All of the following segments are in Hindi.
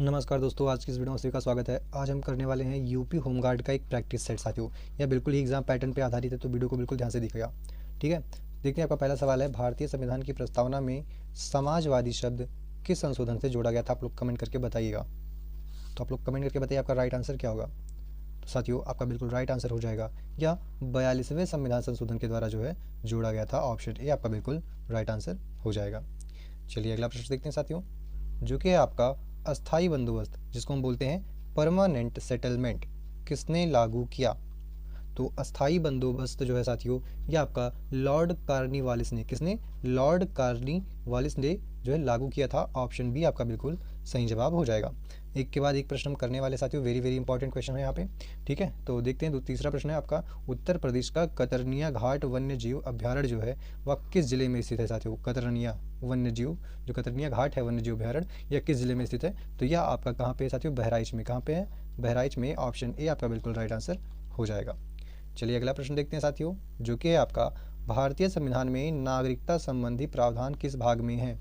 नमस्कार दोस्तों, आज की इस वीडियो में सभी का स्वागत है। आज हम करने वाले हैं यूपी होमगार्ड का एक प्रैक्टिस सेट साथियों। यह बिल्कुल ही एग्जाम पैटर्न पे आधारित है, तो वीडियो को बिल्कुल ध्यान से देखिएगा। ठीक है, देखते हैं। आपका पहला सवाल है, भारतीय संविधान की प्रस्तावना में समाजवादी शब्द किस संशोधन से जोड़ा गया था? आप लोग कमेंट करके बताइएगा। तो आप लोग कमेंट करके बताइए आपका राइट आंसर क्या होगा। तो साथियों, आपका बिल्कुल राइट आंसर हो जाएगा, यह 42वें संविधान संशोधन के द्वारा जो है जोड़ा गया था। ऑप्शन ए आपका बिल्कुल राइट आंसर हो जाएगा। चलिए अगला प्रश्न देखते हैं साथियों, जो कि है आपका अस्थाई बंदोबस्त, जिसको हम बोलते हैं परमानेंट सेटलमेंट, किसने लागू किया? तो अस्थाई बंदोबस्त जो है साथियों, ये आपका लॉर्ड कार्नवालिस ने, किसने? लॉर्ड कार्नवालिस ने जो है लागू किया था। ऑप्शन बी आपका बिल्कुल सही जवाब हो जाएगा। एक के बाद एक प्रश्न हम करने वाले साथियों, वेरी वेरी इंपॉर्टेंट क्वेश्चन है यहाँ पे। ठीक है, तो देखते हैं। तीसरा प्रश्न है आपका, उत्तर प्रदेश का कतरनिया घाट वन्य जीव अभ्यारण्य जो है वह किस जिले में स्थित है साथियों? कतरनिया वन्य जीव, जो कतरनिया घाट है वन्य जीव अभ्यारण्य, यह किस जिले में स्थित है? तो यह आपका कहाँ पे है साथियों? बहराइच में। कहाँ पे है? बहराइच में। ऑप्शन ए आपका बिल्कुल राइट आंसर हो जाएगा। चलिए अगला प्रश्न देखते हैं साथियों, जो कि है आपका, भारतीय संविधान में नागरिकता संबंधी प्रावधान किस भाग में है?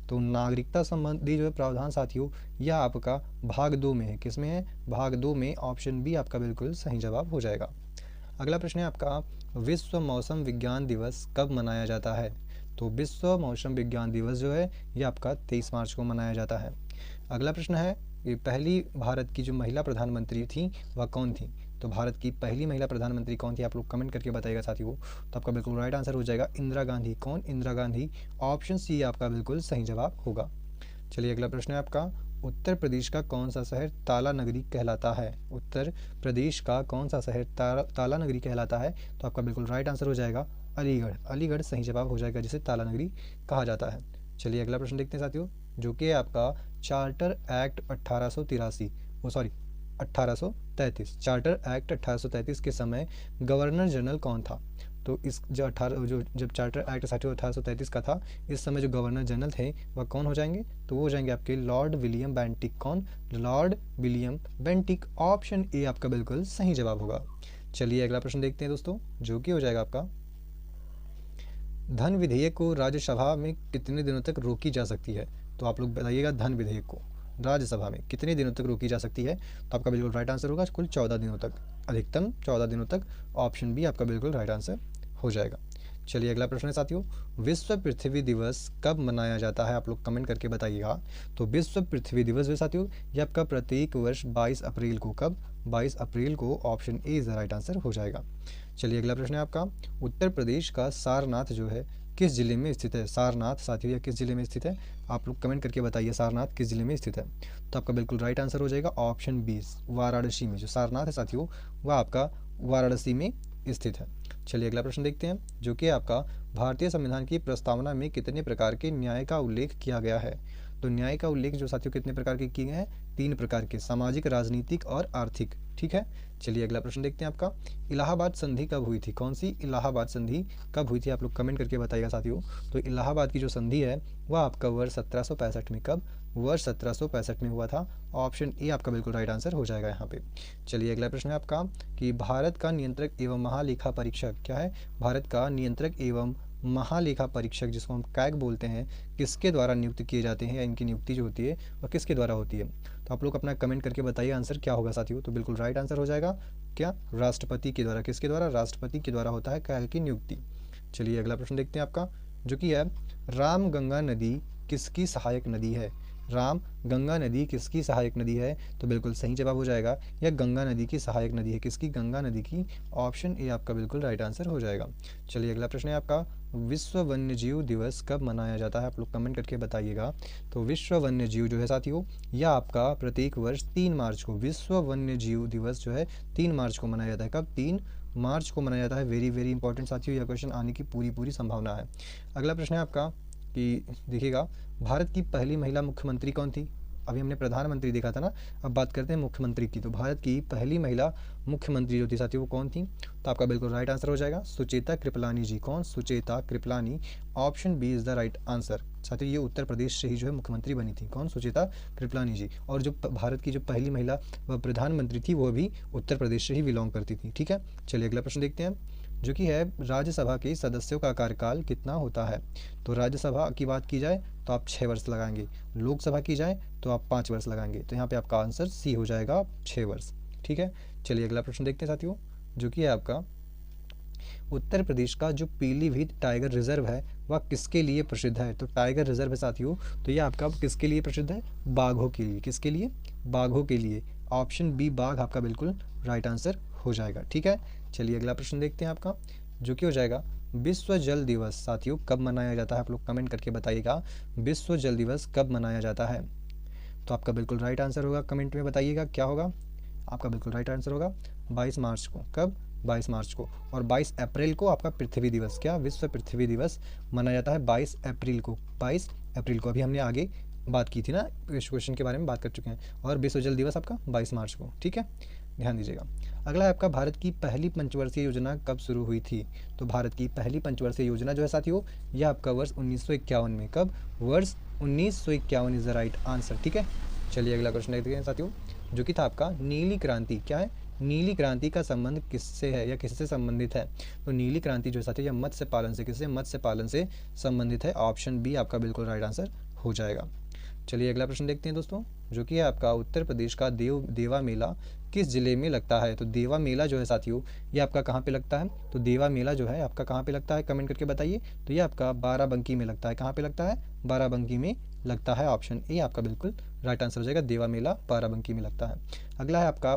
तो नागरिकता संबंधी जो है प्रावधान साथियों, यह आपका भाग 2 में है। किस में है? भाग 2 में। ऑप्शन बी आपका बिल्कुल सही जवाब हो जाएगा। अगला प्रश्न है आपका, विश्व मौसम विज्ञान दिवस कब मनाया जाता है? तो विश्व मौसम विज्ञान दिवस जो है यह आपका 23 मार्च को मनाया जाता है। अगला प्रश्न है, ये पहली भारत की जो महिला प्रधानमंत्री थी वह कौन थी? तो भारत की पहली महिला प्रधानमंत्री कौन थी? आप लोग कमेंट करके बताइएगा साथियों। तो आपका बिल्कुल राइट आंसर हो जाएगा इंदिरा गांधी। कौन? इंदिरा गांधी। ऑप्शन सी आपका बिल्कुल सही जवाब होगा। चलिए अगला प्रश्न है आपका, उत्तर प्रदेश का कौन सा शहर ताला नगरी कहलाता है? उत्तर प्रदेश का कौन सा शहर ताला नगरी कहलाता है? तो आपका बिल्कुल राइट आंसर हो जाएगा अलीगढ़। अलीगढ़ सही जवाब हो जाएगा, जिसे ताला नगरी कहा जाता है। चलिए अगला प्रश्न देखते हैं साथियों, जो कि आपका चार्टर एक्ट 1833, वो सॉरी 1833, चार्टर एक्ट 1833 के समय गवर्नर जनरल कौन था? तो इस जब चार्टर एक्ट साथियों 1833 का था, इस समय जो गवर्नर जनरल थे वह कौन हो जाएंगे? तो वो हो जाएंगे आपके लॉर्ड विलियम बेंटिक। कौन? Lord William Bentinck. Option A आपका बिल्कुल सही जवाब होगा। चलिए अगला प्रश्न देखते हैं दोस्तों, जो कि हो जाएगा आपका, धन विधेयक को राज्यसभा में कितने दिनों तक रोकी जा सकती है? तो आप लोग बताइएगा, धन विधेयक को राज्यसभा में कितने दिनों तक रोकी जा सकती है? तो आपका बिल्कुल राइट आंसर होगा कुल 14 दिनों तक, अधिकतम 14 दिनों तक। ऑप्शन बी आपका बिल्कुल राइट आंसर हो जाएगा। चलिए अगला प्रश्न है साथियों, विश्व पृथ्वी दिवस कब मनाया जाता है? आप लोग कमेंट करके बताइएगा। तो विश्व पृथ्वी दिवस जो साथियों, ये आपका प्रत्येक वर्ष 22 अप्रैल को, कब? 22 अप्रैल को। Option A is the right answer हो जाएगा। चलिए अगला प्रश्न है आपका, उत्तर प्रदेश का सारनाथ जो है किस जिले में स्थित है? सारनाथ साथियों, यह किस जिले में स्थित है? आप लोग कमेंट करके बताइए, सारनाथ किस जिले में स्थित है? तो आपका बिल्कुल राइट आंसर हो जाएगा ऑप्शन बी, वाराणसी में। जो सारनाथ है साथियों, वह आपका वाराणसी में स्थित है। चलिए अगला प्रश्न देखते हैं, जो कि आपका, भारतीय संविधान की प्रस्तावना में कितने प्रकार के न्याय का उल्लेख किया गया है? तो न्याय का उल्लेख जो साथियों कितने प्रकार के किए गए हैं? 3 प्रकार के, सामाजिक, राजनीतिक और आर्थिक। ठीक है, चलिए अगला प्रश्न देखते हैं आपका, इलाहाबाद संधि कब हुई थी? कौन सी इलाहाबाद संधि कब हुई थी? आप लोग कमेंट करके बताइएगा साथियों। तो इलाहाबाद की जो संधि है वह आपका वर्ष 1765 में, कब? वर्ष 1765 में हुआ था। ऑप्शन ए आपका बिल्कुल राइट आंसर हो जाएगा यहाँ पे। चलिए अगला प्रश्न है आपका, कि भारत का नियंत्रक एवं महालेखा परीक्षक क्या है? भारत का नियंत्रक एवं महालेखा परीक्षक, जिसको हम कैग बोलते हैं, किसके द्वारा नियुक्त किए जाते हैं, या इनकी नियुक्ति जो होती है वह किसके द्वारा होती है? तो आप लोग अपना कमेंट करके बताइए आंसर क्या होगा साथियों। तो बिल्कुल राइट आंसर हो जाएगा क्या? राष्ट्रपति के द्वारा। किसके द्वारा? राष्ट्रपति के द्वारा होता है कैग की नियुक्ति। चलिए अगला प्रश्न देखते हैं आपका, जो कि है, राम गंगा नदी किसकी सहायक नदी है? राम गंगा नदी किसकी सहायक नदी है? तो बिल्कुल सही जवाब हो जाएगा, यह गंगा नदी की सहायक नदी है। किसकी? गंगा नदी की। ऑप्शन ए आपका बिल्कुल राइट आंसर हो जाएगा। चलिए अगला प्रश्न है आपका, विश्व वन्य जीव दिवस कब मनाया जाता है? आप लोग कमेंट करके बताइएगा। तो विश्व वन्य जीव जो है साथियों, यह आपका प्रत्येक वर्ष 3 मार्च को, विश्व वन्य जीव दिवस जो है 3 मार्च को मनाया जाता है। कब? 3 मार्च को मनाया जाता है। वेरी वेरी इंपॉर्टेंट साथियों, यह क्वेश्चन आने की पूरी पूरी संभावना है। अगला प्रश्न है आपका, कि देखिएगा, भारत की पहली महिला मुख्यमंत्री कौन थी? अभी हमने प्रधानमंत्री देखा था ना, अब बात करते हैं मुख्यमंत्री की। तो भारत की पहली महिला मुख्यमंत्री जो थी साथियों, वो कौन थी? तो आपका बिल्कुल राइट आंसर हो जाएगा सुचेता कृपलानी जी। कौन? Sucheta Kripalani. Option B is the right answer. साथियों, ये उत्तर प्रदेश से ही जो है मुख्यमंत्री बनी थी। कौन? सुचेता कृपलानी जी। और जो भारत की जो पहली महिला वह प्रधानमंत्री थी, वो भी उत्तर प्रदेश से ही बिलोंग करती थी। ठीक है, चलिए अगला प्रश्न देखते हैं, जो कि है, राज्यसभा के सदस्यों का कार्यकाल कितना होता है? तो राज्यसभा की बात की जाए तो आप 6 वर्ष लगाएंगे, लोकसभा की जाए तो आप 5 वर्ष लगाएंगे। तो यहाँ पे आपका आंसर सी हो जाएगा, 6 वर्ष। ठीक है, चलिए अगला प्रश्न देखते हैं साथियों, जो कि है आपका उत्तर प्रदेश का जो पीलीभीत टाइगर रिजर्व है वह किसके लिए प्रसिद्ध है। तो टाइगर रिजर्व है साथियों, तो ये आपका किसके लिए प्रसिद्ध है, बाघों के लिए। किसके लिए, बाघों के लिए। ऑप्शन बी बाघ आपका बिल्कुल राइट आंसर हो जाएगा। ठीक है, चलिए अगला प्रश्न देखते हैं आपका, जो कि हो जाएगा विश्व जल दिवस साथियों कब मनाया जाता है। आप लोग कमेंट करके बताइएगा विश्व जल दिवस कब मनाया जाता है। तो आपका बिल्कुल राइट आंसर होगा, कमेंट में बताइएगा क्या होगा। आपका बिल्कुल राइट आंसर होगा 22 मार्च को। कब, 22 मार्च को। और 22 अप्रैल को आपका पृथ्वी दिवस, क्या विश्व पृथ्वी दिवस मनाया जाता है 22 अप्रैल को। 22 अप्रैल को, अभी हमने आगे बात की थी ना, इस क्वेश्चन के बारे में बात कर चुके हैं। और विश्व जल दिवस आपका 22 मार्च को। ठीक है, ध्यान दीजिएगा। अगला है आपका भारत की पहली पंचवर्षीय योजना कब शुरू हुई थी। तो भारत की पहली पंचवर्षीय योजना जो है साथियों, यह आपका वर्ष 1951 में। कब, वर्ष 1951 इज द राइट आंसर। ठीक है, चलिए अगला प्रश्न देखते हैं साथियों, जो कि था आपका नीली क्रांति। क्या है, नीली क्रांति का संबंध किससे है या किससे संबंधित है। तो नीली क्रांति जो है साथियों यह मत्स्य पालन से, किससे, मत्स्य पालन से संबंधित है। ऑप्शन बी आपका बिल्कुल राइट आंसर हो जाएगा। चलिए अगला प्रश्न देखते हैं दोस्तों, जो कि है आपका उत्तर प्रदेश का देवा मेला किस जिले में लगता है। तो देवा मेला जो है साथियों ये आपका कहाँ पे लगता है। तो देवा मेला जो है आपका कहाँ पे लगता है, कमेंट करके बताइए। तो ये आपका बाराबंकी में लगता है। कहाँ पे लगता है, बाराबंकी में लगता है। ऑप्शन ए आपका बिल्कुल राइट आंसर हो जाएगा, देवा मेला बाराबंकी में लगता है। अगला है आपका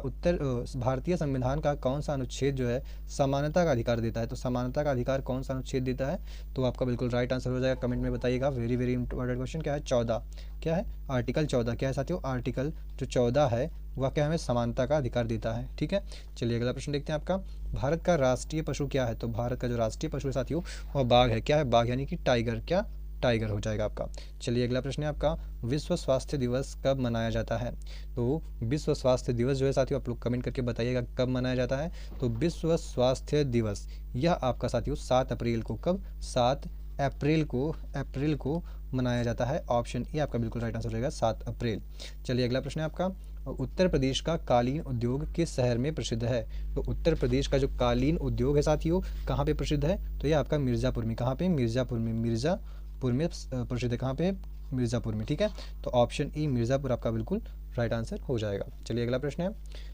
भारतीय संविधान का कौन सा अनुच्छेद जो है समानता का अधिकार देता है। तो समानता का अधिकार कौन सा अनुच्छेद देता है। तो आपका बिल्कुल राइट आंसर हो जाएगा, कमेंट में बताइएगा। वेरी वेरी इंपॉर्टेंट क्वेश्चन, क्या है, 14। क्या है, आर्टिकल 14। क्या है साथियों, आर्टिकल जो 14 है वह क्या हमें समानता का अधिकार देता है। ठीक है, चलिए अगला प्रश्न देखते हैं आपका, भारत का राष्ट्रीय पशु क्या है। तो भारत का जो राष्ट्रीय पशु है साथियों वह बाघ है। क्या है, बाघ यानी कि टाइगर। क्या, टाइगर हो जाएगा आपका। चलिए अगला प्रश्न है आपका, विश्व स्वास्थ्य दिवस कब मनाया जाता है। तो विश्व स्वास्थ्य दिवस जो है साथियों आप लोग कमेंट करके बताइएगा कब मनाया जाता है। तो विश्व स्वास्थ्य दिवस यह आपका साथियों 7 अप्रैल को। कब, 7 अप्रैल को मनाया जाता है। ऑप्शन ए आपका बिल्कुल राइट आंसर हो जाएगा, 7 अप्रैल। चलिए अगला प्रश्न है आपका, उत्तर प्रदेश का कालीन उद्योग किस शहर में प्रसिद्ध है। तो उत्तर प्रदेश का जो कालीन उद्योग है साथियों कहाँ पे प्रसिद्ध है। तो ये आपका मिर्ज़ापुर में। कहाँ पे, मिर्ज़ापुर में। मिर्ज़ापुर में प्रसिद्ध है। कहाँ पे, मिर्ज़ापुर में। ठीक है, तो ऑप्शन ई मिर्ज़ापुर आपका बिल्कुल राइट आंसर हो जाएगा। चलिए अगला प्रश्न है,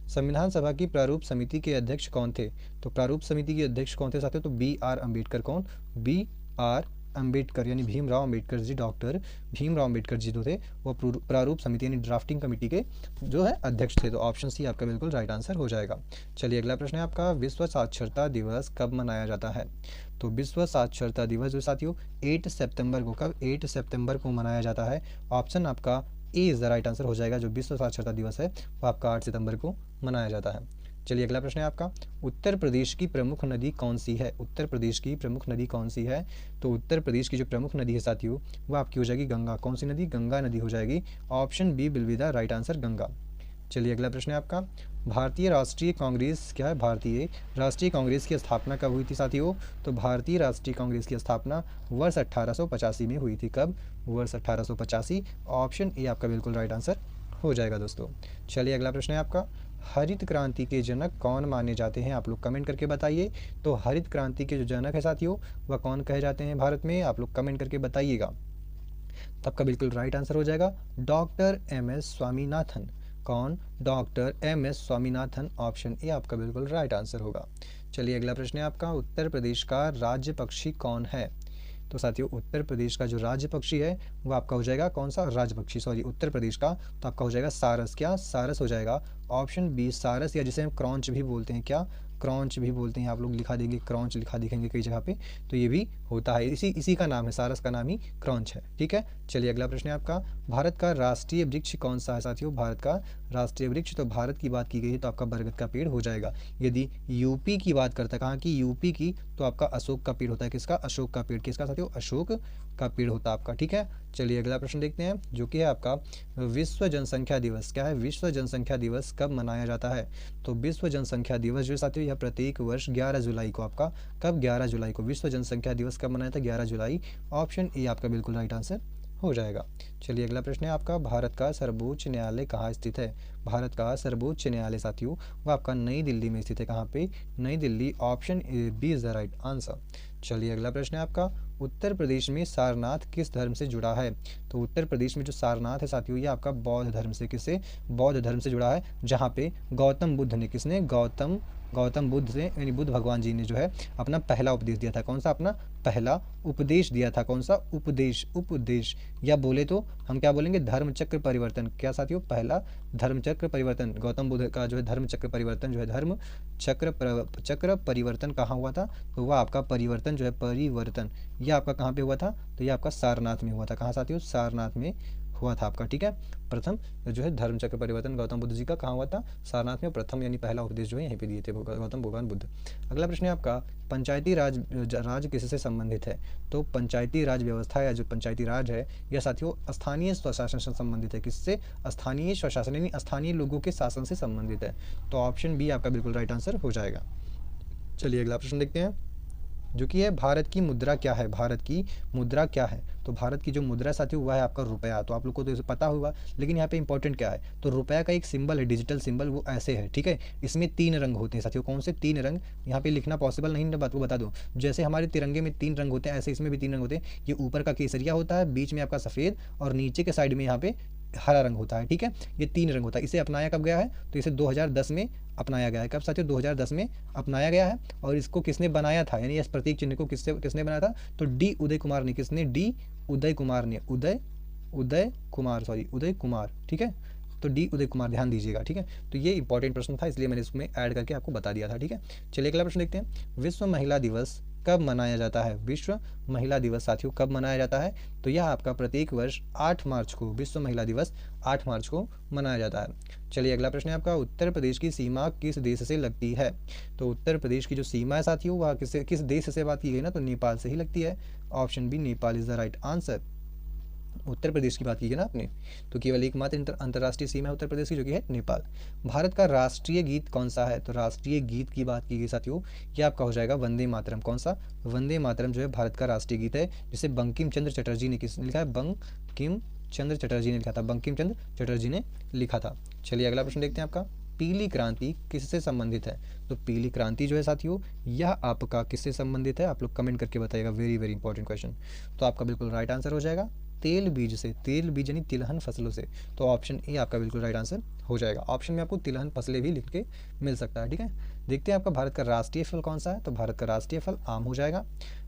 संविधान सभा की प्रारूप समिति के अध्यक्ष कौन थे। तो प्रारूप समिति के अध्यक्ष कौन थे साथियों। तो बी आर अम्बेडकर। कौन, बी आर अम्बेडकर यानी भीमराव अम्बेडकर जी, डॉक्टर भीमराव अम्बेडकर जी जो थे वो प्रारूप समिति यानी ड्राफ्टिंग कमेटी के जो है अध्यक्ष थे। तो ऑप्शन सी आपका बिल्कुल राइट आंसर हो जाएगा। चलिए अगला प्रश्न है आपका, विश्व साक्षरता दिवस कब मनाया जाता है। तो विश्व साक्षरता दिवस जो साथियों 8 सितंबर को। कब, 8 सितंबर को मनाया जाता है। ऑप्शन आपका A is the right answer हो जाएगा। जो विश्व साक्षरता दिवस है वो आपका 8 सितंबर को मनाया जाता है। चलिए अगला प्रश्न है आपका, उत्तर प्रदेश की प्रमुख नदी कौन सी है। उत्तर प्रदेश की प्रमुख नदी कौन सी है। तो उत्तर प्रदेश की जो प्रमुख नदी है साथियों वो आपकी हो जाएगी गंगा। कौन सी नदी, गंगा नदी हो जाएगी। Option B will be the right answer, Ganga. चलिए अगला प्रश्न है आपका, भारतीय राष्ट्रीय कांग्रेस। क्या है, भारतीय राष्ट्रीय कांग्रेस की स्थापना कब हुई थी साथियों। तो भारतीय राष्ट्रीय कांग्रेस की स्थापना वर्ष 1885 में हुई थी। कब, वर्ष 1885। ऑप्शन ए आपका बिल्कुल राइट आंसर हो जाएगा दोस्तों। चलिए अगला प्रश्न है आपका, हरित क्रांति के जनक कौन माने जाते हैं। आप लोग कमेंट करके बताइए। तो हरित क्रांति के जो जनक है साथियों वह कौन कहे जाते हैं भारत में, आप लोग कमेंट करके बताइएगा। तो आपका बिल्कुल राइट आंसर हो जाएगा डॉक्टर एम एस स्वामीनाथन। कौन, doctor M S Swaminathan. Option A आपका बिल्कुल राइट आंसर होगा। चलिए अगला प्रश्न है आपका, उत्तर प्रदेश का राज्य पक्षी कौन है। तो साथियों उत्तर प्रदेश का जो राज्य पक्षी है वो आपका हो जाएगा कौन सा, राज्य पक्षी सॉरी उत्तर प्रदेश का। तो आपका हो जाएगा सारस। क्या, सारस हो जाएगा। ऑप्शन बी सारस, या जिसे हम क्रॉन्च भी बोलते हैं। क्या, क्रॉन्च भी बोलते हैं। आप लोग लिखा देंगे क्रॉन्च, लिखा दिखेंगे कई जगह पे, तो ये भी होता है। इसी का नाम है, सारस का नाम ही क्रॉन्च है। ठीक है, चलिए अगला प्रश्न है आपका, भारत का राष्ट्रीय वृक्ष कौन सा है साथियों। भारत का राष्ट्रीय वृक्ष, तो भारत की बात की गई है तो आपका बरगद का पेड़ हो जाएगा। यदि यूपी की बात करता है, कहाँ की, यूपी की, तो आपका अशोक का पेड़ होता है। किसका, अशोक का पेड़। किसका साथियों, अशोक का पेड़ होता है आपका। ठीक है, चलिए अगला प्रश्न देखते हैं, जो कि है आपका विश्व जनसंख्या दिवस। क्या है, विश्व जनसंख्या दिवस कब मनाया जाता है। तो विश्व जनसंख्या दिवस जो साथियों यह प्रत्येक वर्ष 11 जुलाई को आपका, कब, 11 जुलाई को विश्व जनसंख्या दिवस कब मनाया था, 11 जुलाई। ऑप्शन ए आपका बिल्कुल राइट आंसर हो जाएगा। चलिए अगला प्रश्न है आपका, भारत का सर्वोच्च न्यायालय कहाँ स्थित है। भारत का सर्वोच्च न्यायालय साथियों वो आपका नई दिल्ली में स्थित है। कहाँ पे, New Delhi. Option B is the right answer. चलिए अगला प्रश्न है आपका, उत्तर प्रदेश में सारनाथ किस धर्म से जुड़ा है? तो उत्तर प्रदेश में जो सारनाथ है साथियों, ये आपका बौद्ध धर्म से, किससे? बौद्ध धर्म से जुड़ा है, जहाँ पे गौतम बुद्ध ने, किसने? गौतम बुद्ध से, यानी बुद्ध भगवान जी ने जो है अपना पहला उपदेश दिया था। कौन सा? अपना पहला उपदेश दिया था। कौन सा? उपदेश, या बोले तो हम क्या बोलेंगे? धर्म चक्र परिवर्तन। क्या साथियों? पहला धर्म चक्र परिवर्तन। गौतम बुद्ध का जो है धर्म चक्र परिवर्तन जो है, धर्म चक्र परिवर्तन कहाँ हुआ था? तो वह आपका परिवर्तन जो है, परिवर्तन यह आपका कहाँ पे हुआ था? तो यह आपका सारनाथ में हुआ था। कहाँ साथियों? सारनाथ में हुआ था आपका। ठीक है, प्रथम जो है धर्म चक्र परिवर्तन गौतम बुद्ध जी का कहाँ हुआ था? सारनाथ में। प्रथम यानी पहला उपदेश जो है यहीं पे दिए थे गौतम भगवान बुद्ध। अगला प्रश्न है आपका, पंचायती राज किससे संबंधित है? तो पंचायती राज व्यवस्था या जो पंचायती राज है यह साथियों स्थानीय स्वशासन से संबंधित है। किससे? स्थानीय स्वशासन, यानी स्थानीय लोगों के शासन से संबंधित है। तो ऑप्शन बी आपका बिल्कुल राइट आंसर हो जाएगा। चलिए अगला प्रश्न देखते हैं, जो कि है भारत की मुद्रा क्या है? भारत की मुद्रा क्या है? तो भारत की जो मुद्रा साथियों वह है आपका रुपया। तो आप लोग को तो पता होगा, लेकिन यहाँ पे इंपॉर्टेंट क्या है? तो रुपया का एक सिंबल है, डिजिटल सिंबल, वो ऐसे है। ठीक है, इसमें 3 रंग होते हैं साथियों। कौन से 3 रंग? यहाँ पे लिखना पॉसिबल नहीं, बात को बता दूँ। जैसे हमारे तिरंगे में 3 रंग होते हैं, ऐसे इसमें भी 3 रंग होते हैं। ये ऊपर का केसरिया होता है, बीच में आपका सफ़ेद, और नीचे के साइड में यहाँ पे हरा रंग होता है। ठीक है, ये 3 रंग होता है। इसे अपनाया कब गया है? तो इसे 2010 में अपनाया गया है। कब साथियों? 2010 में अपनाया गया है। और इसको किसने बनाया था, यानी इस प्रतीक चिन्ह को किसने बनाया था? तो डी उदय कुमार ने। किसने? डी उदय कुमार ने। उदय कुमार। ठीक है, तो डी उदय कुमार, ध्यान दीजिएगा। ठीक है, तो ये इंपॉर्टेंट प्रश्न था, इसलिए मैंने इसमें ऐड करके आपको बता दिया था। ठीक है, चलिए अगला प्रश्न देखते हैं, विश्व महिला दिवस कब मनाया जाता है? विश्व महिला दिवस साथियों कब मनाया जाता है? तो यह आपका प्रत्येक वर्ष 8 मार्च को, विश्व महिला दिवस 8 मार्च को मनाया जाता है। चलिए अगला प्रश्न है आपका, उत्तर प्रदेश की सीमा किस देश से लगती है? तो उत्तर प्रदेश की जो सीमा है साथियों वह किस देश से बात की गई ना? तो नेपाल से ही लगती है। Option B Nepal is the right answer. Uttar Pradesh की बात की है ना आपने, तो केवल एकमात्र अंतर्राष्ट्रीय सीमा है उत्तर प्रदेश की, जो कि है नेपाल। भारत का राष्ट्रीय गीत कौन सा है? तो राष्ट्रीय गीत की बात की गई साथियों, यह आपका हो जाएगा वंदे मातरम। कौन सा? वंदे मातरम जो है भारत का राष्ट्रीय गीत है, जिसे बंकिम चंद्र चटर्जी ने किसने लिखा है? बंकिम चंद्र चटर्जी ने लिखा था। बंकिम चंद्र चटर्जी ने लिखा था। चलिए अगला प्रश्न देखते हैं आपका, पीली क्रांति किससे संबंधित है? तो पीली क्रांति जो है साथियों यह आपका किससे संबंधित है? आप लोग कमेंट करके बताइएगा, वेरी वेरी इंपॉर्टेंट क्वेश्चन। तो आपका बिल्कुल राइट आंसर हो जाएगा तेल बीज से। तेल बीज यानी तिलहन फसलों से। तो ऑप्शन ए आपका बिल्कुल राइट आंसर हो जाएगा। ऑप्शन में आपको तिलहन फसलें भी लिख के मिल सकता है। ठीक है, देखते हैं आपका भारत का राष्ट्रीय फल कौन सा है? तो भारत का राष्ट्रीय फल आम हो जाएगा।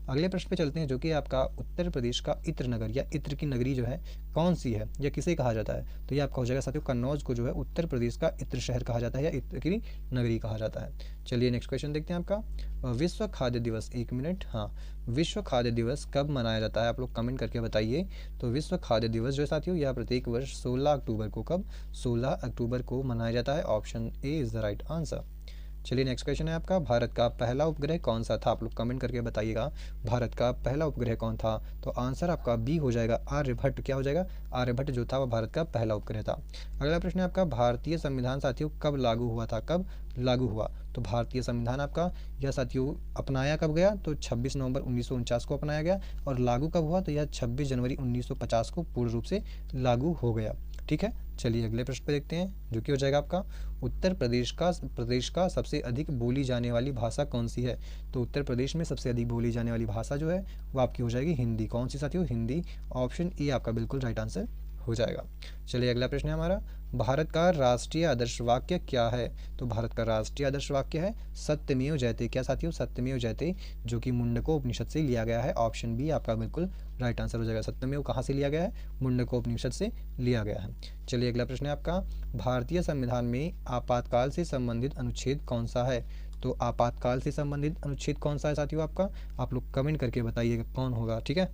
अगले प्रश्न पे चलते हैं, जो कि आपका उत्तर प्रदेश का इत्र नगर या इत्र की नगरी जो है कौन सी है या किसे कहा जाता है? तो ये आपका हो जाएगा साथियों कन्नौज को जो है उत्तर प्रदेश का इत्र शहर कहा जाता है या इत्र की नगरी कहा जाता है। चलिए नेक्स्ट क्वेश्चन देखते हैं आपका, विश्व खाद्य दिवस, 1 मिनट, हाँ, विश्व खाद्य दिवस कब मनाया जाता है? आप लोग कमेंट करके बताइए। तो विश्व खाद्य दिवस जो है साथियों यह प्रत्येक वर्ष 16 अक्टूबर को, कब? 16 अक्टूबर को मनाया जाता है। Option A is the right answer. चलिए नेक्स्ट क्वेश्चन है आपका, भारत का पहला उपग्रह कौन सा था? आप लोग कमेंट करके बताइएगा, भारत का पहला उपग्रह कौन था? तो आंसर आपका बी हो जाएगा, आर्यभट्ट। क्या हो जाएगा? आर्यभट्ट जो था वह भारत का पहला उपग्रह था। अगला प्रश्न है आपका, भारतीय संविधान साथियों कब लागू हुआ था? कब लागू हुआ? तो भारतीय संविधान आपका यह साथियों अपनाया कब गया? तो 26 नवंबर 1949 को अपनाया गया। और लागू कब हुआ? तो यह 26 जनवरी 1950 को पूर्ण रूप से लागू हो गया। ठीक है, चलिए अगले प्रश्न पे देखते हैं, जो कि हो जाएगा आपका, उत्तर प्रदेश का सबसे अधिक बोली जाने वाली भाषा कौन सी है? तो उत्तर प्रदेश में सबसे अधिक बोली जाने वाली भाषा जो है वो आपकी हो जाएगी हिंदी। कौन सी साथियों? हिंदी। ऑप्शन ए आपका बिल्कुल राइट आंसर हो जाएगा। चलिए अगला प्रश्न है हमारा, भारत का राष्ट्रीय आदर्श वाक्य क्या है? तो भारत का राष्ट्रीय आदर्श वाक्य है सत्यमेव जयते। क्या साथियों? सत्यमेव जयते, जो कि मुंडको उपनिषद से लिया गया है। ऑप्शन बी आपका बिल्कुल राइट आंसर हो जाएगा। सत्यमेव कहाँ से लिया गया है? मुंडको उपनिषद से लिया गया है। चलिए अगला प्रश्न है आपका, भारतीय संविधान में आपातकाल से संबंधित अनुच्छेद कौन सा है? तो आपातकाल से संबंधित अनुच्छेद कौन सा है साथियों आपका? आप लोग कमेंट करके बताइएगा कौन होगा। ठीक है,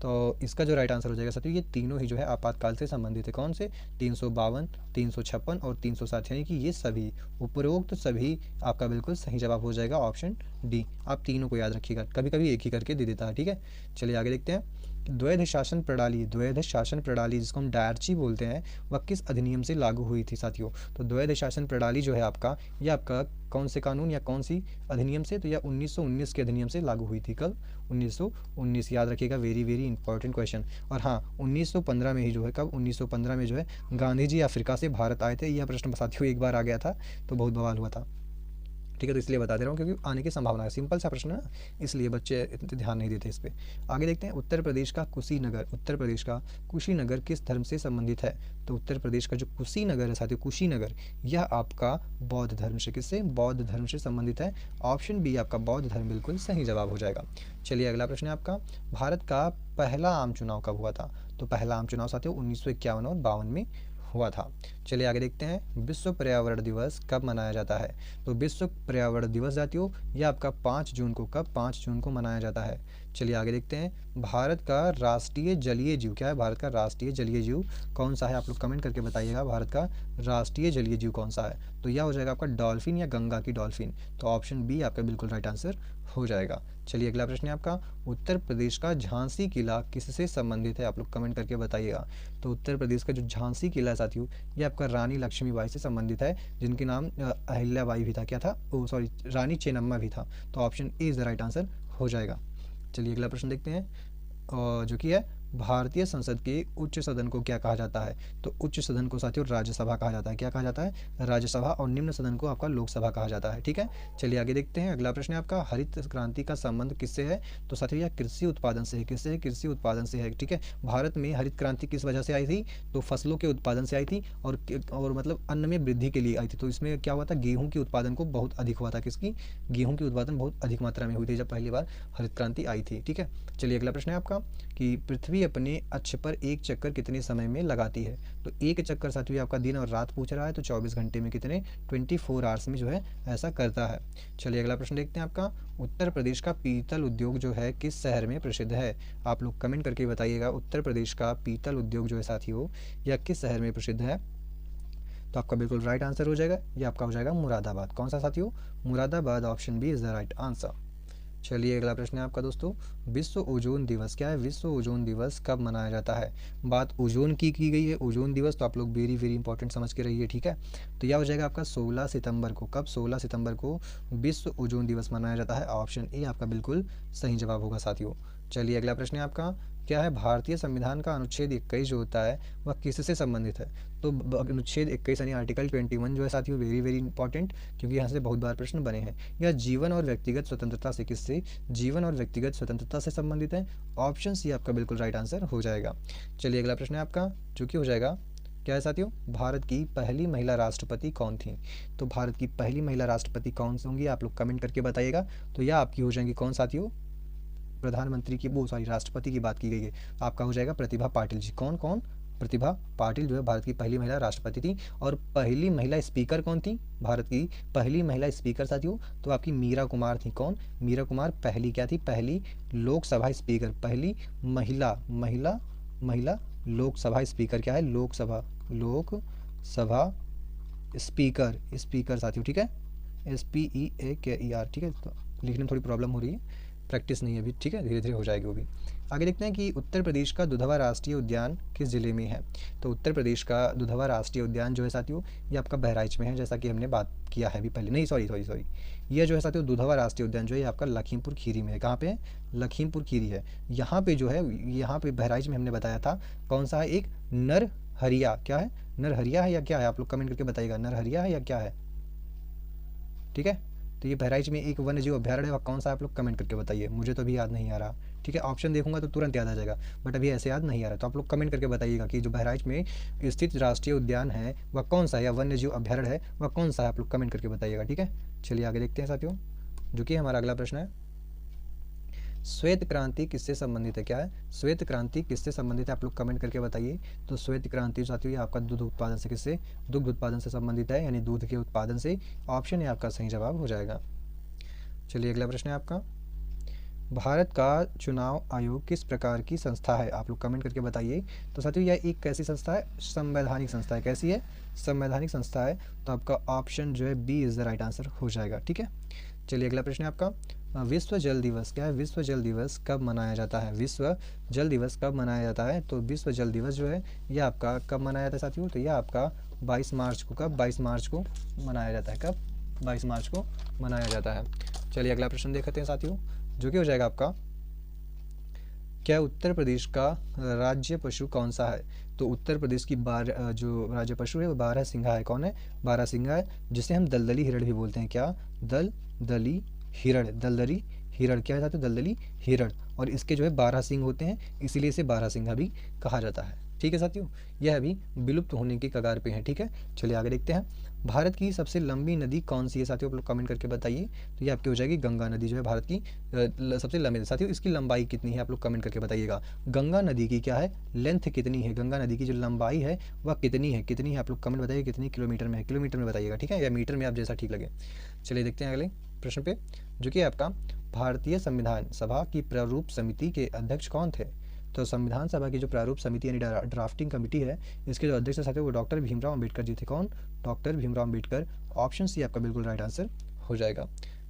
तो इसका जो राइट आंसर हो जाएगा साथियों, ये तीनों ही जो है आपातकाल से संबंधित है। कौन से? 352, 356 और 307, यानी कि ये सभी, उपरोक्त सभी आपका बिल्कुल सही जवाब हो जाएगा। Option D. आप तीनों को याद रखिएगा, कभी कभी एक ही करके दे देता है। ठीक है, चलिए आगे देखते हैं, द्वैध शासन प्रणाली जिसको हम डायरची बोलते हैं, वह किस अधिनियम से लागू हुई थी साथियों? तो द्वैध शासन प्रणाली जो है आपका, यह आपका कौन से कानून या कौन सी अधिनियम से? तो यह 1919 के अधिनियम से लागू हुई थी। कब? 1919, याद रखिएगा, वेरी वेरी इंपॉर्टेंट क्वेश्चन। और हाँ, 1915 में ही जो है, कब? 1915 में जो है गांधी जी अफ्रीका से भारत आए थे। यह प्रश्न साथियों एक बार आ गया था तो बहुत बवाल हुआ था। ठीक है, तो इसलिए बता दे रहा हूँ क्योंकि आने की संभावना है। सिंपल सा प्रश्न है ना, इसलिए बच्चे इतने ध्यान नहीं देते इस पे। आगे देखते हैं, उत्तर प्रदेश का कुशीनगर, उत्तर प्रदेश का कुशीनगर किस धर्म से संबंधित है? तो उत्तर प्रदेश का जो कुशीनगर है साथियों, कुशीनगर, यह आपका बौद्ध धर्म से, किससे? बौद्ध धर्म से संबंधित है। ऑप्शन बी आपका बौद्ध धर्म बिल्कुल सही जवाब हो जाएगा। चलिए अगला प्रश्न है आपका, भारत का पहला आम चुनाव कब हुआ था? तो पहला आम चुनाव साथियों 1951 और 52 में हुआ था। चलिए आगे देखते हैं, विश्व पर्यावरण दिवस कब मनाया जाता है? तो विश्व पर्यावरण दिवस साथियों यह आपका 5 जून को, कब? 5 जून को मनाया जाता है। चलिए आगे देखते हैं, भारत का राष्ट्रीय जलीय जीव क्या है? भारत का राष्ट्रीय जलीय जीव कौन सा है? आप लोग कमेंट करके बताइएगा, भारत का राष्ट्रीय जलीय जीव कौन सा है? तो यह हो जाएगा आपका डॉल्फिन या गंगा की डॉल्फिन। तो ऑप्शन बी आपका बिल्कुल राइट आंसर हो जाएगा। चलिए अगला प्रश्न है आपका, उत्तर प्रदेश का झांसी किला किससे संबंधित है? आप लोग कमेंट करके बताइएगा। तो उत्तर प्रदेश का जो झांसी किला साथियों ये आपका रानी लक्ष्मीबाई से संबंधित है, जिनके नाम अहिल्याबाई भी था, क्या था? ओ सॉरी, रानी चेन्नम्मा भी था। तो option A is the right answer हो जाएगा। चलिए अगला प्रश्न देखते हैं, जो कि है भारतीय संसद के उच्च सदन को क्या कहा जाता है? तो उच्च सदन को साथियों राज्यसभा कहा जाता है। क्या कहा जाता है? राज्यसभा। और निम्न सदन को आपका लोकसभा कहा जाता है। ठीक है, चलिए आगे देखते हैं, अगला प्रश्न है आपका, हरित क्रांति का संबंध किससे है? तो साथियों यह कृषि उत्पादन से है। किससे है? कृषि उत्पादन से है। ठीक है, भारत में हरित क्रांति किस वजह से आई थी? तो फसलों के उत्पादन से आई थी और मतलब अन्न में वृद्धि के लिए आई थी। तो इसमें क्या हुआ था? गेहूं के उत्पादन को बहुत अधिक हुआ था। किसकी? गेहूं की उत्पादन बहुत अधिक मात्रा में हुई थी जब पहली बार हरित क्रांति आई थी। ठीक है, चलिए अगला प्रश्न है आपका कि पृथ्वी अपने अक्ष पर एक चक्कर कितने समय में लगाती है? तो एक चक्कर साथियों आपका दिन और रात पूछ रहा है, तो 24 घंटे में कितने? 24 आवर्स में जो है ऐसा करता है। चलिए अगला प्रश्न देखते हैं आपका, उत्तर प्रदेश का पीतल उद्योग जो है किस शहर में प्रसिद्ध है? आप लोग कमेंट करके बताइएगा, उत्तर प्रदेश का पीतल उद्योग जो है साथियों यह किस शहर में प्रसिद्ध है? तो आपका बिल्कुल राइट आंसर हो जाएगा, ये आपका हो जाएगा मुरादाबाद। कौन सा साथियों? Moradabad. Option B is the right answer. चलिए अगला प्रश्न है आपका दोस्तों, विश्व ओजोन दिवस क्या है? विश्व ओजोन दिवस कब मनाया जाता है? बात ओजोन की गई है, ओजोन दिवस, तो आप लोग वेरी वेरी इंपॉर्टेंट समझ के रहिए। ठीक है, तो यह हो जाएगा आपका 16 सितंबर को। कब? 16 सितंबर को विश्व ओजोन दिवस मनाया जाता है। ऑप्शन ए आपका बिल्कुल सही जवाब होगा साथियों। चलिए अगला प्रश्न है आपका, क्या है भारतीय संविधान का अनुच्छेद 21 जो होता है वह किससे संबंधित है? तो अनुच्छेद 21 यानी आर्टिकल 21 जो है साथियों वेरी वेरी इंपॉर्टेंट, क्योंकि यहाँ से बहुत बार प्रश्न बने हैं। यह जीवन और व्यक्तिगत स्वतंत्रता से, किससे? जीवन और व्यक्तिगत स्वतंत्रता से संबंधित है। ऑप्शन सी आपका बिल्कुल राइट आंसर हो जाएगा। चलिए अगला प्रश्न है आपका, जो कि हो जाएगा क्या है साथियों, भारत की पहली महिला राष्ट्रपति कौन थी? तो भारत की पहली महिला राष्ट्रपति कौन सी होंगी? आप लोग कमेंट करके बताइएगा। तो यह आपकी हो जाएंगी कौन साथियों? प्रधानमंत्री की, वो सॉरी राष्ट्रपति की बात की गई है, आपका हो जाएगा प्रतिभा पाटिल जी। कौन कौन? प्रतिभा पाटिल जो है भारत की पहली महिला राष्ट्रपति थी। और पहली महिला स्पीकर कौन थी? भारत की पहली महिला स्पीकर साथियों तो आपकी मीरा कुमार थी। कौन? मीरा कुमार पहली क्या थी? पहली लोकसभा स्पीकर, पहली महिला महिला महिला लोकसभा स्पीकर। क्या है? लोकसभा, लोकसभा स्पीकर, स्पीकर साथियों। ठीक है, SPEAKER। ठीक है, तो लिखने में थोड़ी प्रॉब्लम हो रही है, प्रैक्टिस नहीं है अभी। ठीक है, धीरे धीरे हो जाएगी वो भी। आगे देखते हैं कि उत्तर प्रदेश का दुधवा राष्ट्रीय उद्यान किस जिले में है? तो उत्तर प्रदेश का दुधवा राष्ट्रीय उद्यान जो है साथियों ये आपका बहराइच में है, जैसा कि हमने बात किया है अभी पहले। नहीं सॉरी, यह जो है साथियों दुधवा राष्ट्रीय उद्यान जो है आपका लखीमपुर खीरी में है। कहाँ पे है? लखीमपुर खीरी है। यहाँ पे जो है, यहाँ पे बहराइच में हमने बताया था कौन सा है? एक नरहरिया। क्या है? नरहरिया है या क्या है? आप लोग कमेंट करके बताइएगा, नरहरिया है या क्या है? ठीक है, तो ये बहराइच में एक वन्य जीव अभ्यारण्य है, कौन सा? आप लोग कमेंट करके बताइए, मुझे तो अभी याद नहीं आ रहा। ठीक है, ऑप्शन देखूंगा तो तुरंत याद आ जाएगा, बट अभी ऐसे याद नहीं आ रहा। तो आप लोग कमेंट करके बताइएगा कि जो बहराइच में स्थित राष्ट्रीय उद्यान है वह कौन सा है, या वन्य जीव अभ्यारण्य है वह कौन सा है? आप लोग कमेंट करके बताइएगा। ठीक है, चलिए आगे देखते हैं साथियों, जो कि हमारा अगला प्रश्न है, श्वेत क्रांति किससे संबंधित है? क्या है? श्वेत क्रांति किससे संबंधित है? आप लोग कमेंट करके बताइए। तो श्वेत क्रांति साथियों ये आपका दूध उत्पादन से, किससे? दुग्ध उत्पादन से संबंधित है, यानी दूध के उत्पादन से। ऑप्शन ए आपका सही जवाब हो जाएगा। चलिए अगला प्रश्न है आपका, भारत का चुनाव आयोग किस प्रकार की संस्था है? आप लोग कमेंट करके बताइए। तो साथियों यह एक कैसी संस्था है? संवैधानिक संस्था है। कैसी है? संवैधानिक संस्था है। तो आपका ऑप्शन जो है B is the right answer हो जाएगा। ठीक है, चलिए अगला प्रश्न है आपका, विश्व जल दिवस क्या है? विश्व जल दिवस कब मनाया जाता है? विश्व जल दिवस कब मनाया जाता है? तो विश्व जल दिवस जो है यह आपका कब मनाया जाता है साथियों? तो यह आपका 22 मार्च को, कब? 22 मार्च को मनाया जाता है। कब? 22 मार्च को मनाया जाता है। चलिए अगला प्रश्न देखते हैं साथियों, जो कि हो जाएगा आपका, क्या उत्तर प्रदेश का राज्य पशु कौन सा है? तो उत्तर प्रदेश की जो राज्य पशु है वो बारहसिंघा है। कौन है? बारहसिंघा है, जिसे हम दलदली हिरण भी बोलते हैं। क्या? दलदली हिरण। दलदली हिरण क्या है साथियों? दलदली हिरण। और इसके जो है 12 सिंग होते हैं, इसीलिए इसे बारहसिंघा भी कहा जाता है। ठीक है साथियों, यह अभी विलुप्त होने की कगार पे है। ठीक है, चलिए आगे देखते हैं। भारत की सबसे लंबी नदी कौन सी है साथियों? आप लोग कमेंट करके बताइए। तो ये आपकी हो जाएगी गंगा नदी, जो है भारत की सबसे लंबी। साथियों इसकी लंबाई कितनी है आप लोग कमेंट करके बताइएगा। गंगा नदी की क्या है? लेंथ कितनी है? गंगा नदी की जो लंबाई है वह कितनी है? कितनी है आप लोग कमेंट बताइए। कितनी किलोमीटर में है? किलोमीटर में बताइएगा, ठीक है, या मीटर में, आप जैसा ठीक लगे। चलिए देखते हैं अगले प्रश्न पे, जो कि आपका भारतीय संविधान सभा की प्रारूप समिति के अध्यक्ष कौन थे? तो संविधान सभा की जो प्रारूप समिति यानी ड्राफ्टिंग कमेटी है, इसके जो अध्यक्ष साथियों वो डॉक्टर भीमराव अम्बेडकर जी थे। कौन? Doctor Bhimrao Ambedkar. Option C आपका बिल्कुल राइट आंसर हो जाएगा।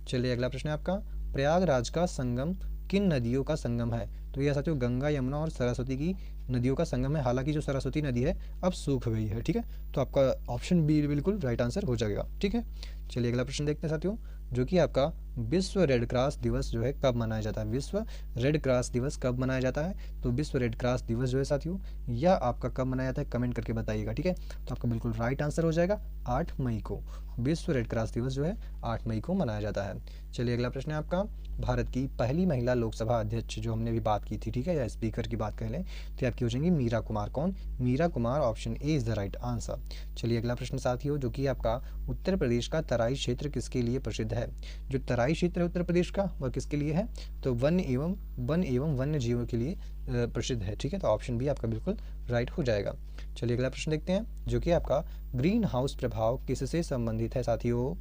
चलिए अगला प्रश्न है आपका, प्रयागराज का संगम किन नदियों का संगम है? तो यह साथियों गंगा, यमुना और सरस्वती की नदियों का संगम है। हालांकि जो सरस्वती नदी है अब सूख गई है। ठीक है, तो आपका ऑप्शन बी बिल्कुल राइट आंसर हो जाएगा। ठीक है, चलिए अगला प्रश्न देखते हैं साथियों, जो कि आपका विश्व रेड क्रॉस दिवस जो है कब मनाया जाता है? विश्व रेड क्रॉस दिवस कब मनाया जाता है? तो विश्व रेड क्रॉस दिवस जो है साथियों, यह आपका कब मनाया जाता है? कमेंट करके बताइएगा। ठीक है, तो आपका बिल्कुल राइट आंसर हो जाएगा 8 मई को। विश्व रेड क्रॉस दिवस जो है 8 मई को मनाया जाता है। चलिए अगला प्रश्न है आपका, भारत की पहली महिला लोकसभा अध्यक्ष जो हमने भी बात की थी, ठीक है, या स्पीकर की बात कर लें, तो आपकी हो जाएंगी मीरा कुमार। कौन? Meira Kumar. Option A is the right answer. चलिए अगला प्रश्न साथियों, जो कि आपका उत्तर प्रदेश का तराई क्षेत्र किसके लिए प्रसिद्ध है? जो तराई क्षेत्र है उत्तर प्रदेश का वह किसके लिए है? तो वन एवं वन्य जीवों के लिए प्रसिद्ध है। ठीक है, तो ऑप्शन बी आपका बिल्कुल राइट हो जाएगा। चलिए अगला प्रश्न देखते हैं, जो कि आपका ग्रीन हाउस प्रभाव किससे संबंधित है साथियों?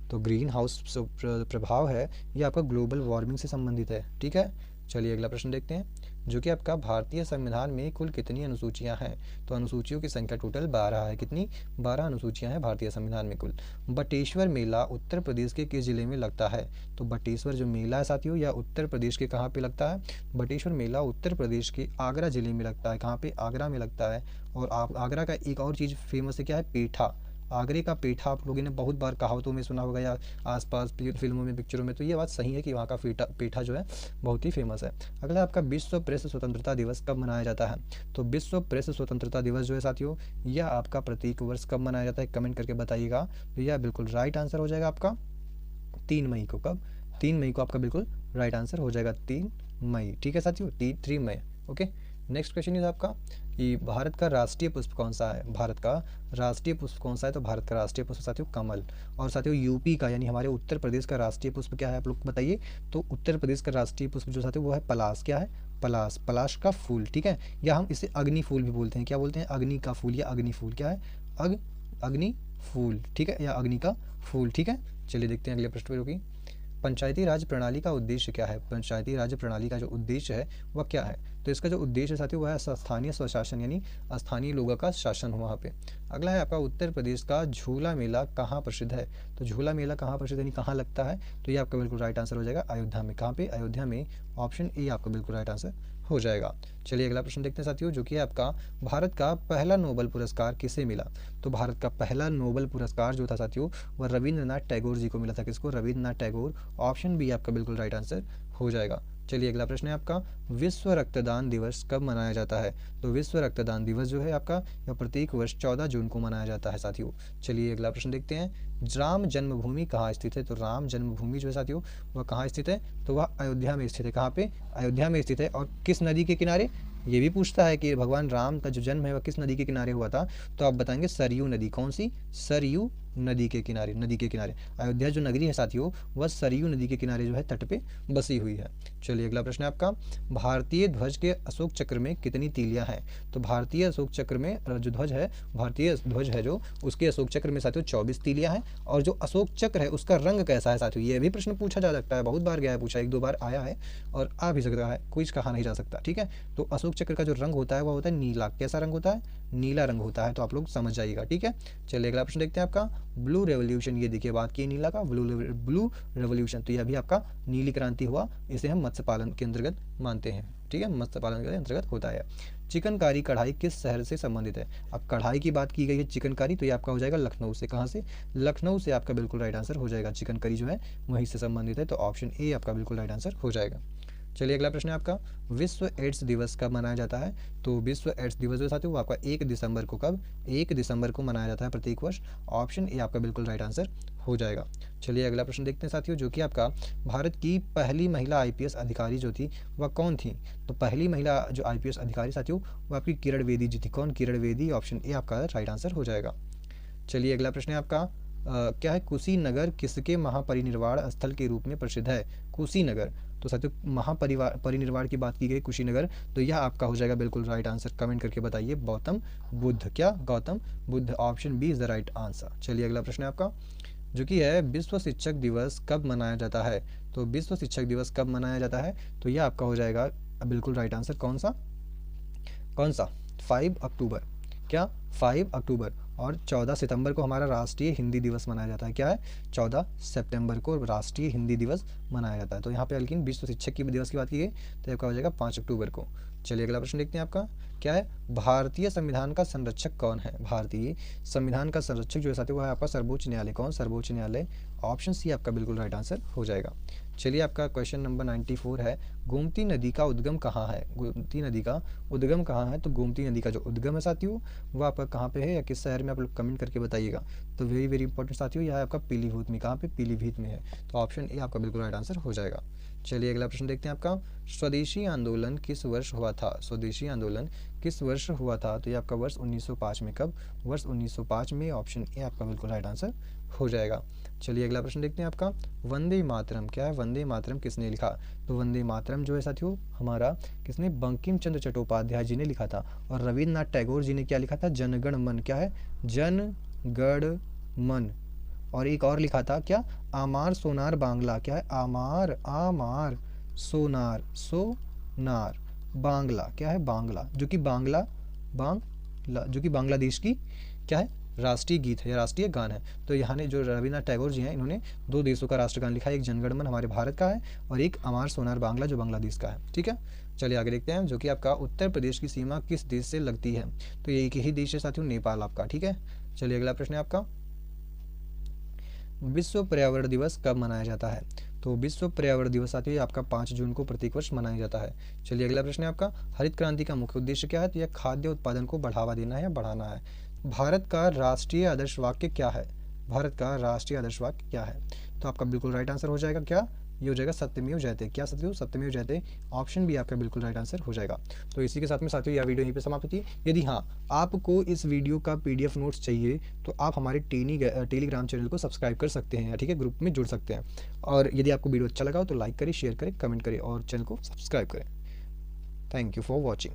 तो ग्रीन हाउस प्रभाव है ये आपका ग्लोबल वार्मिंग से संबंधित है। ठीक है, चलिए अगला प्रश्न देखते हैं, जो कि आपका भारतीय संविधान में कुल कितनी अनुसूचियां हैं? तो अनुसूचियों की संख्या टोटल 12 है। कितनी? 12 अनुसूचियां हैं भारतीय संविधान में कुल। बटेश्वर मेला उत्तर प्रदेश के किस जिले में लगता है? तो बटेश्वर जो मेला है साथियों, यह उत्तर प्रदेश के कहाँ पे लगता है? बटेश्वर मेला उत्तर प्रदेश के आगरा जिले में लगता है। कहाँ पे? आगरा में लगता है। और आगरा का एक और चीज़ फेमस है, क्या है? पेठा। आगरे का पेठा आप लोगों ने बहुत बार कहावतों में सुना होगा या आसपास फिल्मों में, पिक्चरों में, तो ये बात सही है कि वहाँ का पेठा जो है बहुत ही फेमस है। अगला आपका विश्व प्रेस स्वतंत्रता दिवस कब मनाया जाता है? तो विश्व प्रेस स्वतंत्रता दिवस जो है साथियों, यह आपका प्रत्येक वर्ष कब मनाया जाता है? कमेंट करके बताइएगा। तो यह बिल्कुल राइट आंसर हो जाएगा आपका 3 मई को। कब? 3 मई को आपका बिल्कुल राइट आंसर हो जाएगा, 3 मई। ठीक है साथियों, 3 मई। ओके, नेक्स्ट क्वेश्चन इज आपका कि भारत का राष्ट्रीय पुष्प कौन सा है? भारत का राष्ट्रीय पुष्प कौन सा है? तो भारत का राष्ट्रीय पुष्प साथियों कमल। और साथियों यूपी का यानी हमारे उत्तर प्रदेश का राष्ट्रीय पुष्प क्या है आप लोग बताइए। तो उत्तर प्रदेश का राष्ट्रीय पुष्प जो साथियों वो है पलाश। क्या है? पलाश। पलाश का फूल। ठीक है, या हम इसे अग्नि फूल भी बोलते हैं। क्या बोलते हैं? अग्नि का फूल या अग्नि फूल। क्या है? अग्नि फूल। ठीक है, या अग्नि का फूल। ठीक है, चलिए देखते हैं अगले प्रश्न पे, जो पंचायती राज प्रणाली का उद्देश्य क्या है? पंचायती राज प्रणाली का जो उद्देश्य है वह क्या है? तो इसका जो उद्देश्य है साथियों वह है स्थानीय स्वशासन, यानी स्थानीय लोगों का शासन हो वहाँ पे। अगला है आपका उत्तर प्रदेश का झूला मेला कहाँ प्रसिद्ध है? तो झूला मेला कहाँ प्रसिद्ध यानी कहाँ लगता है? तो ये आपका बिल्कुल राइट आंसर हो जाएगा अयोध्या में। कहाँ पे? अयोध्या में। ऑप्शन ए आपका बिल्कुल राइट आंसर हो जाएगा। चलिए अगला प्रश्न देखते हैं साथियों, जो कि आपका भारत का पहला नोबेल पुरस्कार किसे मिला? तो भारत का पहला नोबेल पुरस्कार जो था साथियों वह रविंद्रनाथ टैगोर जी को मिला था। किसको? रविंद्रनाथ टैगोर। ऑप्शन बी आपका बिल्कुल राइट आंसर हो जाएगा। चलिए अगला प्रश्न है आपका, विश्व रक्तदान दिवस कब मनाया जाता है? तो विश्व रक्तदान दिवस जो है आपका यह प्रत्येक वर्ष 14 जून को मनाया जाता है साथियों। चलिए अगला प्रश्न देखते हैं, राम जन्मभूमि कहाँ स्थित है? तो राम जन्मभूमि जो है साथियों वह कहाँ स्थित है? तो वह अयोध्या में स्थित है। कहाँ पे? अयोध्या में स्थित है। और किस नदी के किनारे? ये भी पूछता है कि भगवान राम का जो जन्म है वह किस नदी के किनारे हुआ था? तो आप बताएंगे सरयू नदी। कौन सी? सरयू नदी के किनारे। नदी के किनारे अयोध्या जो नगरी है साथियों वह सरयू नदी के किनारे जो है तट पे बसी हुई है। चलिए अगला प्रश्न है आपका, भारतीय ध्वज के अशोक चक्र में कितनी तीलियां हैं? तो भारतीय अशोक चक्र में जो ध्वज है, भारतीय ध्वज है जो, उसके अशोक चक्र में साथियों 24 तीलियां हैं। और जो अशोक चक्र है उसका रंग कैसा है साथियों? ये भी प्रश्न पूछा जा सकता है, बहुत बार गया है पूछा, 1-2 बार आया है और आ भी सकता है, कुछ कहा नहीं जा सकता। ठीक है, तो अशोक चक्र का जो रंग होता है वह होता है नीला। कैसा रंग होता है? नीला रंग होता है। तो आप लोग समझ जाइएगा। ठीक है, चलिए अगला प्रश्न देखते हैं आपका, ब्लू रेवोल्यूशन। ये देखिए बात की नीला का, ब्लू रेवोल्यूशन, तो यह भी आपका नीली क्रांति हुआ। इसे हम मत्स्य पालन के अंतर्गत मानते हैं। ठीक है, मत्स्य पालन के अंतर्गत होता है। चिकनकारी कढ़ाई किस शहर से संबंधित है? अब कढ़ाई की बात की गई है चिकनकारी, तो ये आपका हो जाएगा लखनऊ से। कहाँ से? लखनऊ से आपका बिल्कुल राइट आंसर हो जाएगा। चिकनकारी जो है वहीं से संबंधित है, तो ऑप्शन ए आपका बिल्कुल राइट आंसर हो जाएगा। चलिए अगला प्रश्न है आपका, विश्व एड्स दिवस कब मनाया जाता है? तो विश्व एड्स दिवस जो साथियों वो आपका 1 दिसंबर को, कब? 1 दिसंबर को मनाया जाता है प्रत्येक वर्ष। ऑप्शन ए आपका बिल्कुल राइट आंसर हो जाएगा। चलिए अगला प्रश्न देखते हैं साथियों, जो कि आपका भारत की पहली महिला आईपीएस अधिकारी जो थी वह कौन थी? तो पहली महिला जो आईपीएस अधिकारी साथियों वो आपकी किरण बेदी जी थी। कौन? किरण बेदी। ऑप्शन ए आपका राइट आंसर हो जाएगा। चलिए अगला प्रश्न है आपका, क्या है? कुशीनगर किसके महापरिनिर्वाण स्थल के रूप में प्रसिद्ध है? कुशीनगर, तो साथियों महापरिनिर्वाण की बात की गई कुशीनगर, तो यह आपका हो जाएगा बिल्कुल राइट आंसर। कमेंट करके बताइए। गौतम बुद्ध, क्या? Gautam Buddha. Option B is the right answer. चलिए अगला प्रश्न है आपका, जो कि है विश्व शिक्षक दिवस कब मनाया जाता है? तो विश्व शिक्षक दिवस कब मनाया जाता है? तो यह आपका हो जाएगा बिल्कुल राइट आंसर। कौन सा? 5 अक्टूबर। क्या? 5 अक्टूबर। और 14 सितंबर को हमारा राष्ट्रीय हिंदी दिवस मनाया जाता है। क्या है? 14 सितंबर को राष्ट्रीय हिंदी दिवस मनाया जाता है। तो यहाँ पे लेकिन विश्व शिक्षक की दिवस की बात की गई तो आपका हो जाएगा 5 अक्टूबर को। चलिए अगला प्रश्न देखते हैं आपका, क्या है? भारतीय संविधान का संरक्षक कौन है? भारतीय संविधान का संरक्षक जो है साथियों वो है आपका सर्वोच्च न्यायालय। कौन? सर्वोच्च न्यायालय। ऑप्शन सी आपका बिल्कुल राइट आंसर हो जाएगा। चलिए आपका क्वेश्चन नंबर 94 है, गोमती नदी का उद्गम कहाँ है? गोमती नदी का उद्गम कहाँ है? तो गोमती नदी का जो उद्गम है साथियों वो आपका कहाँ पे है या किस शहर में? आप लोग कमेंट करके बताइएगा। तो वेरी वेरी इंपॉर्टेंट साथियों, यह आपका पीलीभीत में। कहाँ पे? पीलीभीत में है। तो ऑप्शन ए आपका बिल्कुल राइट आंसर हो जाएगा। चलिए अगला प्रश्न देखते हैं आपका, स्वदेशी आंदोलन किस वर्ष हुआ था? स्वदेशी आंदोलन किस वर्ष हुआ था? तो ये आपका वर्ष 1905 में। कब? वर्ष 1905 में। ऑप्शन ए आपका बिल्कुल राइट आंसर हो जाएगा। चलिए अगला प्रश्न देखते हैं आपका, वंदे मातरम, क्या है? वंदे मातरम किसने लिखा? तो वंदे मातरम जो है साथियों हमारा किसने? बंकिम चंद्र चट्टोपाध्याय जी ने लिखा था। और रविन्द्रनाथ टैगोर जी ने क्या लिखा था? जनगण मन। क्या है? जनगण मन। और एक और लिखा था, क्या? आमार सोनार बांग्ला। क्या है? आमार सोनार बांग्ला। क्या है? बांग्ला, जो कि जो कि बांग्लादेश की क्या है? राष्ट्रीय गीत है या राष्ट्रीय गान है। तो यहाँ ने जो रविन्द्रनाथ टैगोर जी हैं इन्होंने 2 देशों का राष्ट्रगान लिखा है, एक जनगण मन हमारे भारत का है और एक अमार सोनार बांग्ला जो बांग्लादेश का है। ठीक है, चलिए आगे देखते हैं, जो कि आपका उत्तर प्रदेश की सीमा किस देश से लगती है? तो ये एक ही देश है साथियों, नेपाल आपका। ठीक है, चलिए अगला प्रश्न है आपका, विश्व पर्यावरण दिवस कब मनाया जाता है? तो विश्व पर्यावरण दिवस साथियों आपका 5 जून को प्रत्येक वर्ष मनाया जाता है। चलिए अगला प्रश्न है आपका, हरित क्रांति का मुख्य उद्देश्य क्या है? तो यह खाद्य उत्पादन को बढ़ावा देना है या बढ़ाना है। भारत का राष्ट्रीय आदर्श वाक्य क्या है? भारत का राष्ट्रीय आदर्श वाक्य क्या है? तो आपका बिल्कुल राइट आंसर हो जाएगा, क्या? ये हो जाएगा सत्यमेव जयते। क्या साथियों? सत्यमेव जयते। ऑप्शन भी आपका बिल्कुल राइट आंसर हो जाएगा। तो इसी के साथ में साथियों यह वीडियो यहीं पे समाप्त होती है। यदि हाँ आपको इस वीडियो का PDF नोट्स चाहिए तो आप हमारे टेलीग्राम चैनल को सब्सक्राइब कर सकते हैं, ठीक है, ग्रुप में जुड़ सकते हैं। और यदि आपको वीडियो अच्छा लगा हो तो लाइक करें, शेयर करें, कमेंट करें और चैनल को सब्सक्राइब करें। Thank you for watching.